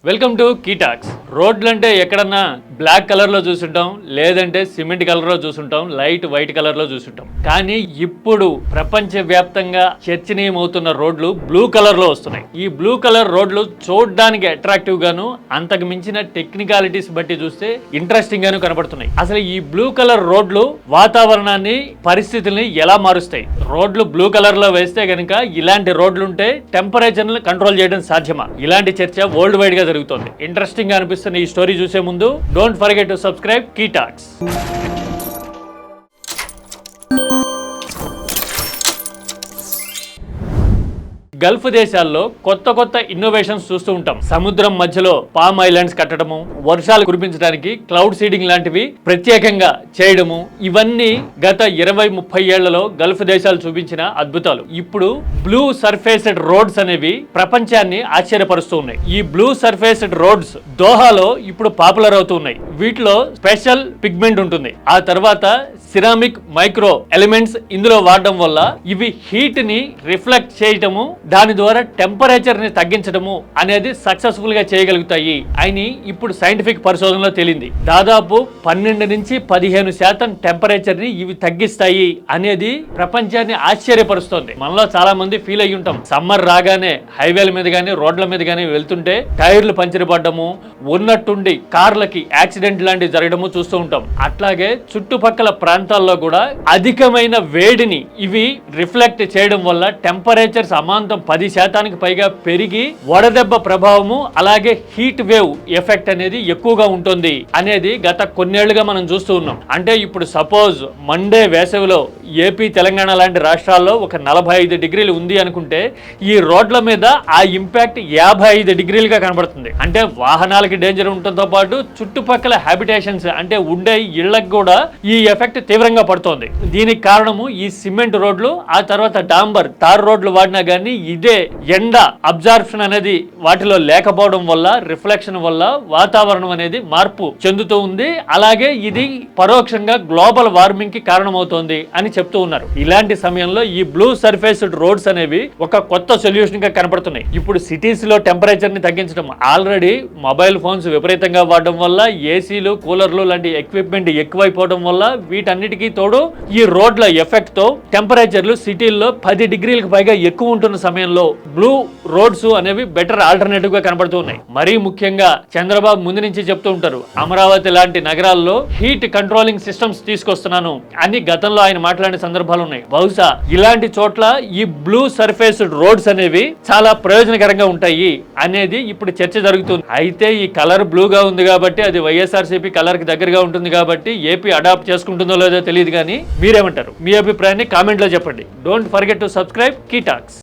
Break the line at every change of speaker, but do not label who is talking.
Welcome to కీటాక్స్. రోడ్లు అంటే ఎక్కడన్నా బ్లాక్ కలర్లో చూసుంటాం, లేదంటే సిమెంట్ కలర్లో చూసుంటాం, లైట్ వైట్ కలర్లో చూసుంటాం. కానీ ఇప్పుడు ప్రపంచవ్యాప్తంగా చర్చనీయమవుతున్న రోడ్లు బ్లూ కలర్లో వస్తున్నాయి. ఈ బ్లూ కలర్ రోడ్లు చూడడానికి అట్రాక్టివ్ గాను, అంతకు మించిన టెక్నికాలిటీస్ బట్టి చూస్తే ఇంట్రెస్టింగ్ గాను కనబడుతున్నాయి. అసలు ఈ బ్లూ కలర్ రోడ్లు వాతావరణాన్ని, పరిస్థితుల్ని ఎలా మారుస్తాయి? రోడ్లు బ్లూ కలర్ లో వేస్తే గనుక ఇలాంటి రోడ్లుంటే టెంపరేచర్ కంట్రోల్ చేయడం సాధ్యమా? ఇలాంటి చర్చ వరల్డ్ వైడ్ గా జరుగుతుంది. ఇంట్రెస్టింగ్ గా అనిపిస్తున్న ఈ స్టోరీ చూసే ముందు డోంట్ ఫర్గెట్ టు సబ్స్క్రైబ్ కీటాక్స్. గల్ఫ్ దేశాల్లో కొత్త కొత్త ఇన్నోవేషన్స్ చూస్తూ ఉంటాం. సముద్రం మధ్యలో పామ్ ఐలాండ్స్ కట్టడము, వర్షాలు కురిపించడానికి క్లౌడ్ సీడింగ్ లాంటివి ప్రత్యేకంగా చేయడము, ఇవన్నీ గత 20-30 ఏళ్లలో గల్ఫ్ దేశాలు చూపించిన అద్భుతాలు. ఇప్పుడు బ్లూ సర్ఫేస్డ్ రోడ్స్ అనేవి ప్రపంచాన్ని ఆశ్చర్యపరుస్తూ ఉన్నాయి. ఈ బ్లూ సర్ఫేస్డ్ రోడ్స్ దోహాలో ఇప్పుడు పాపులర్ అవుతూ ఉన్నాయి. వీటిలో స్పెషల్ పిగ్మెంట్ ఉంటుంది. ఆ తర్వాత సిరామిక్ మైక్రో ఎలిమెంట్స్ ఇందులో వాడడం వల్ల ఇవి హీట్ ని రిఫ్లెక్ట్ చేయటము, దాని ద్వారా టెంపరేచర్ ని తగ్గించడము అనేది సక్సెస్ఫుల్ గా చేయగలుగుతాయి అని ఇప్పుడు సైంటిఫిక్ పరిశోధనలో తేలింది. దాదాపు 12 నుంచి 15% టెంపరేచర్ ని ఇవి తగ్గిస్తాయి అనేది ప్రపంచాన్ని ఆశ్చర్యపరుస్తోంది. మనలో చాలా మంది ఫీల్ అయ్యి ఉంటాం, సమ్మర్ రాగానే హైవేల మీద గానీ రోడ్ల మీద గానీ వెళ్తుంటే టైర్లు పంచర్ పడ్డము, ఉన్నట్టుండి కార్లకి యాక్సిడెంట్ లాంటివి జరగడము చూస్తూ ఉంటాం. అట్లాగే చుట్టుపక్కల ప్రాంతాల్లో కూడా అధికమైన వేడిని ఇవి రిఫ్లెక్ట్ చేయడం వల్ల టెంపరేచర్స్ అమాంతం 10% పైగా పెరిగి వడదెబ్బ ప్రభావము, అలాగే హీట్ వేవ్ ఎఫెక్ట్ అనేది ఎక్కువగా ఉంటుంది అనేది గత కొన్నేళ్లుగా మనం చూస్తూ ఉన్నాం. అంటే ఇప్పుడు సపోజ్ మండే వేసవిలో ఏపీ, తెలంగాణ లాంటి రాష్ట్రాల్లో ఒక 45 డిగ్రీలు ఉంది అనుకుంటే, ఈ రోడ్ల మీద ఆ ఇంపాక్ట్ 55 డిగ్రీలుగా కనబడుతుంది. అంటే వాహనాలకి డేంజర్ ఉండటంతో పాటు చుట్టుపక్కల హ్యాబిటేషన్స్ అంటే ఉండే ఇళ్లకు కూడా ఈ ఎఫెక్ట్ తీవ్రంగా పడుతోంది. దీనికి కారణము ఈ సిమెంట్ రోడ్లు, ఆ తర్వాత డాంబర్ తార్ రోడ్లు వాడినా కానీ ఇదే ఎండ అబ్జార్ప్షన్ అనేది వాటిలో లేకపోవడం వల్ల, రిఫ్లెక్షన్ వల్ల వాతావరణం అనేది మార్పు చెందుతూ ఉంది. అలాగే ఇది పరోక్షంగా గ్లోబల్ వార్మింగ్ కి కారణమవుతోంది అని చెప్తూ ఉన్నారు. ఇలాంటి సమయంలో ఈ బ్లూ సర్ఫేస్డ్ రోడ్స్ అనేవి ఒక కొత్త సొల్యూషన్ గా కనపడుతున్నాయి. ఇప్పుడు సిటీస్ లో టెంపరేచర్ ని తగ్గించడం, ఆల్రెడీ మొబైల్ ఫోన్స్ విపరీతంగా వాడడం వల్ల, ఏసీలు, కూలర్లు లాంటి ఎక్విప్మెంట్ ఎక్కువైపోవడం వల్ల, వీటన్నిటికీ తోడు ఈ రోడ్ల ఎఫెక్ట్ తో టెంపరేచర్లు సిటీల్లో 10 డిగ్రీలకు పైగా ఎక్కువ ఉంటున్న సమయంలో బ్లూ రోడ్స్ అనేవి బెటర్ ఆల్టర్నేటివ్ గా కనబడుతూ ఉన్నాయి. మరీ ముఖ్యంగా చంద్రబాబు ముందు నుంచి చెప్తూ ఉంటారు, అమరావతి లాంటి నగరాల్లో హీట్ కంట్రోలింగ్ సిస్టమ్స్ తీసుకొస్తున్నాను అని గతంలో ఆయన మాట్లాడిన సందర్భాలు ఉన్నాయి. బహుశా ఇలాంటి చోట్ల ఈ బ్లూ సర్ఫేస్డ్ రోడ్స్ అనేవి చాలా ప్రయోజనకరంగా ఉంటాయి అనేది ఇప్పుడు చర్చ జరుగుతుంది. అయితే ఈ కలర్ బ్లూగా ఉంది కాబట్టి, అది వైఎస్ఆర్సీపీ కలర్ కి దగ్గరగా ఉంటుంది కాబట్టి ఏపీ అడాప్ట్ చేసుకుంటుందో లేదో తెలియదు. కానీ మీరేమంటారు? మీ అభిప్రాయాన్ని కామెంట్ లో చెప్పండి. Don't forget to subscribe కీటాక్స్.